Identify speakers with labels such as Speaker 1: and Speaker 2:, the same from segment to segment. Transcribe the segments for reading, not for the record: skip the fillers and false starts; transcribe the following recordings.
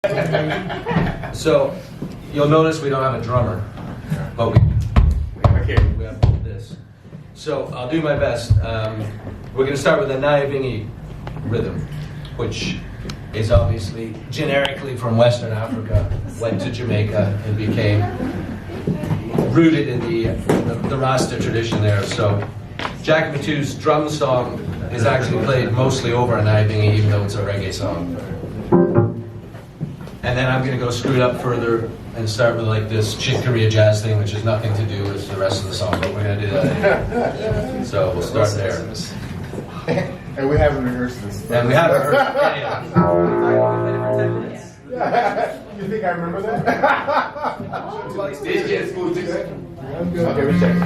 Speaker 1: So you'll notice we don't have a drummer, but we have this. So I'll do my best. We're going to start with a Naivingi rhythm, which is obviously generically from Western Africa, went to Jamaica and became rooted in the Rasta tradition there. So Jack Mittoo's drum song is actually played mostly over a Naivingi, even though it's a reggae song. And then I'm going to go screw it up further and start with like this Chick Corea jazz thing, which has nothing to do with the rest of the song, but we're going to do that anyway. So we'll start there.
Speaker 2: And we haven't rehearsed this.
Speaker 1: And we haven't rehearsed it.
Speaker 2: Yeah. You think I remember that?
Speaker 3: DJ school today.
Speaker 2: I'm good. Okay, we check.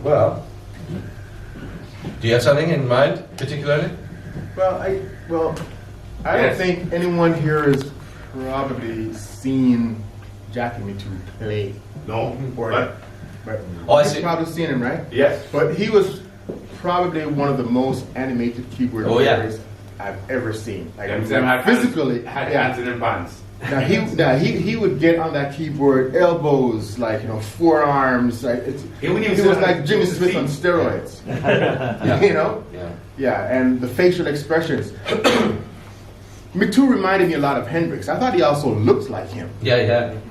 Speaker 1: Well, do you have something in mind particularly?
Speaker 2: Well, I don't think anyone here has probably seen Jackie Mittoo play.
Speaker 3: No,
Speaker 2: But
Speaker 1: Oh, I
Speaker 2: you've
Speaker 1: see.
Speaker 2: probably seen him, right?
Speaker 3: yes.
Speaker 2: But he was probably one of the most animated keyboard
Speaker 1: Oh, yeah.
Speaker 2: players I've ever seen. Like
Speaker 3: Them had
Speaker 2: physically,
Speaker 3: had
Speaker 2: yeah.
Speaker 3: hands in their pants.
Speaker 2: Now he would get on that keyboard, elbows, like forearms, like
Speaker 3: He wouldn't even
Speaker 2: he
Speaker 3: sit
Speaker 2: was
Speaker 3: on
Speaker 2: like
Speaker 3: the
Speaker 2: Jimmy
Speaker 3: seat.
Speaker 2: Smith on steroids.
Speaker 1: Yeah. Yeah.
Speaker 2: Yeah, and the facial expressions. Mittoo reminded me a lot of Hendrix. I thought he also looked like him.
Speaker 1: Yeah.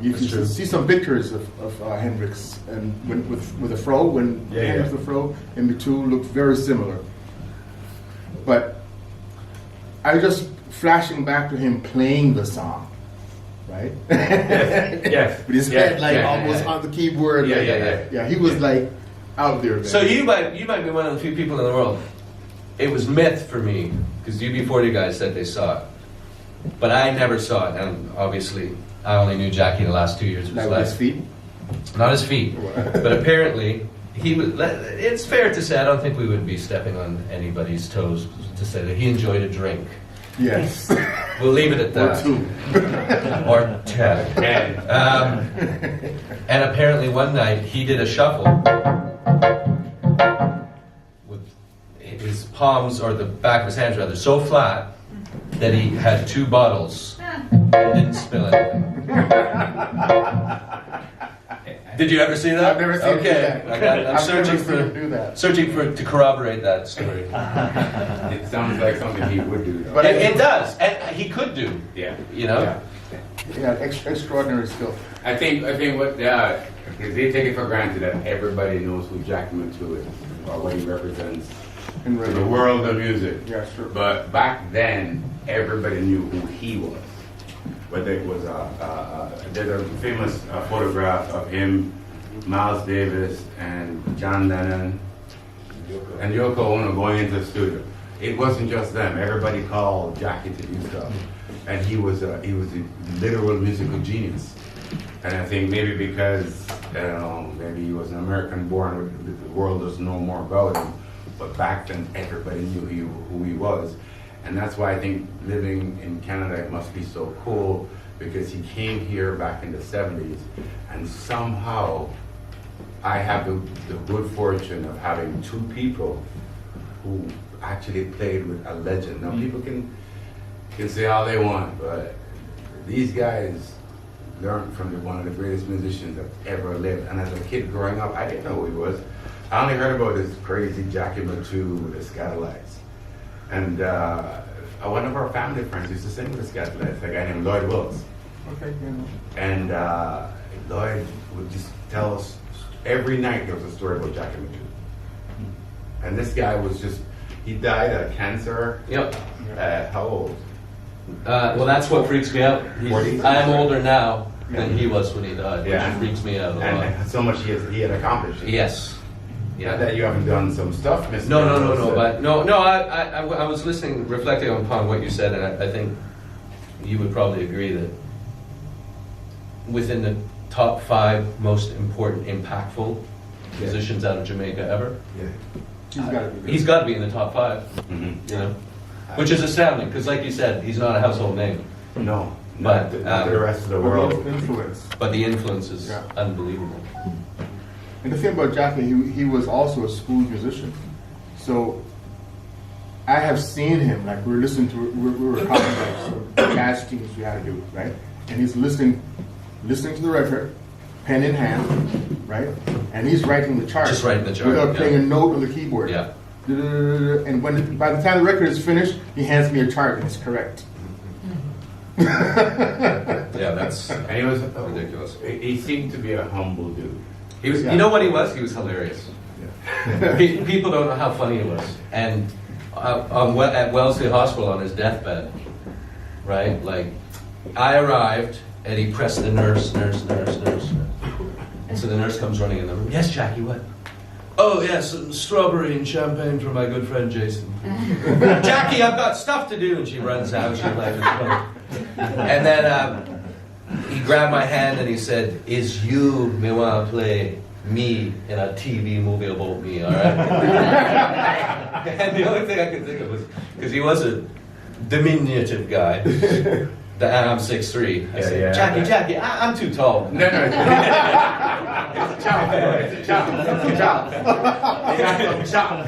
Speaker 2: You
Speaker 1: That's
Speaker 2: can
Speaker 1: true.
Speaker 2: see some pictures of Hendrix and with a fro, when Hendrix with a fro, and Mittoo looked very similar. But I was just flashing back to him playing the song, right?
Speaker 3: Yes.
Speaker 2: With his head like almost on the keyboard.
Speaker 3: Yeah,
Speaker 2: like,
Speaker 3: yeah.
Speaker 2: Yeah, he was like out there.
Speaker 1: So you might be one of the few people in the world. It was myth for me because UB40 guys said they saw it, but I never saw it, and obviously I only knew Jackie the last 2 years of his
Speaker 2: like with his
Speaker 1: life.
Speaker 2: feet.
Speaker 1: Not his feet, but apparently he was. It's fair to say I don't think we would be stepping on anybody's toes to say that he enjoyed a drink.
Speaker 2: Yes.
Speaker 1: We'll leave it at
Speaker 2: Or
Speaker 1: that.
Speaker 2: 2.
Speaker 1: Or 10. And apparently one night he did a shuffle with his palms, or the back of his hands rather, so flat that he had 2 bottles and didn't spill anything. Did you ever see that?
Speaker 2: I've never seen him do
Speaker 1: Okay,
Speaker 2: that.
Speaker 1: I'm
Speaker 2: I've
Speaker 1: searching
Speaker 2: never seen him do that.
Speaker 1: to corroborate that story.
Speaker 3: It sounds like something he would do, though.
Speaker 2: But
Speaker 1: It does, and he could do.
Speaker 3: Yeah.
Speaker 1: You know.
Speaker 2: Yeah. He had extraordinary skill.
Speaker 3: I think what because they take it for granted that everybody knows who Jackie Mittoo is or what he represents
Speaker 2: In
Speaker 3: to the
Speaker 2: reggae.
Speaker 3: world of music.
Speaker 2: Yeah, sure.
Speaker 3: But back then, everybody knew who he was. Whether it was there's a famous photograph of him, Miles Davis, and John Lennon, and Yoko Ono going into the studio. It wasn't just them. Everybody called Jackie to do stuff, and he was a literal musical genius. And I think maybe because maybe he was an American born, the world doesn't know more about him. But back then, everybody knew who he was. And that's why I think living in Canada it must be so cool, because he came here back in the 70s, and somehow I have the good fortune of having 2 people who actually played with a legend. Now people can say all they want, but these guys learned from one of the greatest musicians that ever lived. And as a kid growing up, I didn't know who he was. I only heard about this crazy Jackie Mittoo with the Scatolites. And one of our family friends used to sing with the Scatolites, a guy named Lloyd Wills.
Speaker 2: Okay.
Speaker 3: And Lloyd would just tell us every night there was a story about Jackie Mittoo. And this guy was he died of cancer.
Speaker 1: Yep.
Speaker 3: How old?
Speaker 1: Well, that's what freaks me out.
Speaker 3: 40?
Speaker 1: I'm older now than he was when he died,
Speaker 3: Yeah.
Speaker 1: which freaks me out a lot.
Speaker 3: And so much he had accomplished.
Speaker 1: Yes.
Speaker 3: Not
Speaker 1: Yeah.
Speaker 3: that you haven't done some stuff, Mr.
Speaker 1: No.
Speaker 3: Wilson.
Speaker 1: But I was listening, reflecting upon what you said, and I think you would probably agree that within the top 5 most important, impactful musicians out of Jamaica ever, he's got to be in the top 5.
Speaker 3: Mhm.
Speaker 1: You know, which is astounding because, like you said, he's not a household name,
Speaker 3: No,
Speaker 1: But,
Speaker 3: not the rest of the world.
Speaker 2: Influence.
Speaker 1: but the influence is
Speaker 2: Yeah.
Speaker 1: unbelievable.
Speaker 2: And the thing about Jackie, he was also a school musician. So I have seen him, like we were listening to, we were recording like some jazz things we had to do, right? And he's listening to the record, pen in hand, right? And he's writing the charts.
Speaker 1: Just writing the chart,
Speaker 2: without
Speaker 1: yeah.
Speaker 2: playing a note on the keyboard.
Speaker 1: Yeah.
Speaker 2: And by the time the record is finished, he hands me a chart and it's correct.
Speaker 1: Yeah, that's
Speaker 3: And he was
Speaker 1: ridiculous.
Speaker 3: He seemed to be a humble dude.
Speaker 1: He was. You know what he was? He was hilarious. People don't know how funny he was. And at Wellesley Hospital on his deathbed, right? Like, I arrived and he pressed the nurse. And so the nurse comes running in the room. Yes, Jackie, what? Oh, yes, some strawberry and champagne for my good friend Jason. Jackie, I've got stuff to do. And she runs out. She left. And then he grabbed my hand and he said, "Is you me want to play me in a TV movie about me, all right?" And the only thing I could think of was, because he was a diminutive guy, that I'm 6'3". I said, Jackie, I'm too tall.
Speaker 3: No, it's a chop. It's a chop. It's a chop. They got some chop.